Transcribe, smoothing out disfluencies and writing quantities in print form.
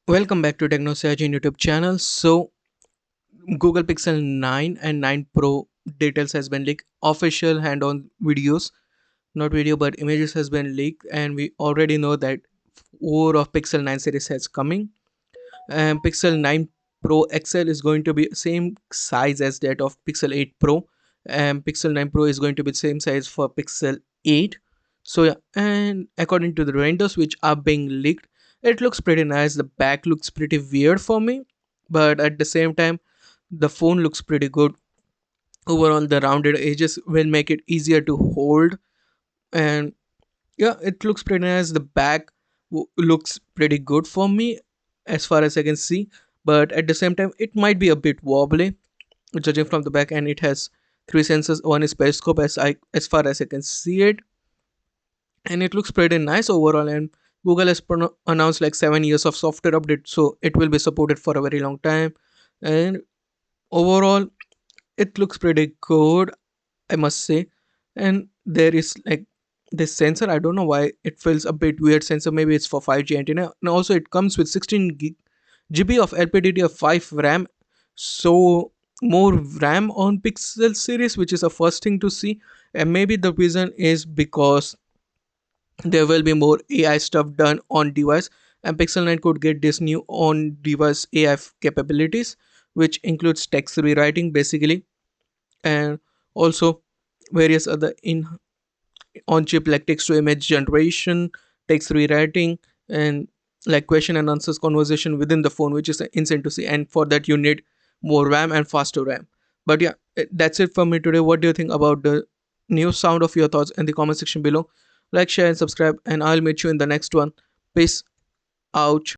Welcome back to TechnoSurgeon YouTube channel. Google Pixel 9 and 9 Pro details has been leaked. Official hand-on videos, not video but images has been leaked, and we already know that 4 of Pixel 9 series has coming. And Pixel 9 Pro XL is going to be same size as that of Pixel 8 Pro, and Pixel 9 Pro is going to be same size for Pixel 8. So yeah, and according to the renders which are being leaked, it looks pretty nice. The back looks pretty weird for me, but at the same time the phone looks pretty good. Overall, the rounded edges will make it easier to hold, and yeah, it looks pretty nice. The back looks pretty good for me as far as I can see, but at the same time it might be a bit wobbly judging from the back. And it has three sensors. One is periscope, as far as I can see it, and it looks pretty nice overall. And Google has announced like 7 years of software update, so it will be supported for a very long time. And overall, it looks pretty good, I must say. And there is like this sensor. I don't know why it feels a bit weird sensor. Maybe it's for 5G antenna. And also it comes with 16 GB of LPDDR5 RAM. So more RAM on Pixel series, which is a first thing to see. And maybe the reason is because there will be more AI stuff done on device, and Pixel 9 could get this new on device AI capabilities, which includes text rewriting basically, and also various other in on chip like text to image generation, text rewriting, and like question and answers conversation within the phone, which is insane to see. And for that you need more RAM and faster RAM. But yeah, that's it for me today. What do you think about the new sound? Of your thoughts in the comment section below. Like, share, and subscribe, and I'll meet you in the next one. Peace out.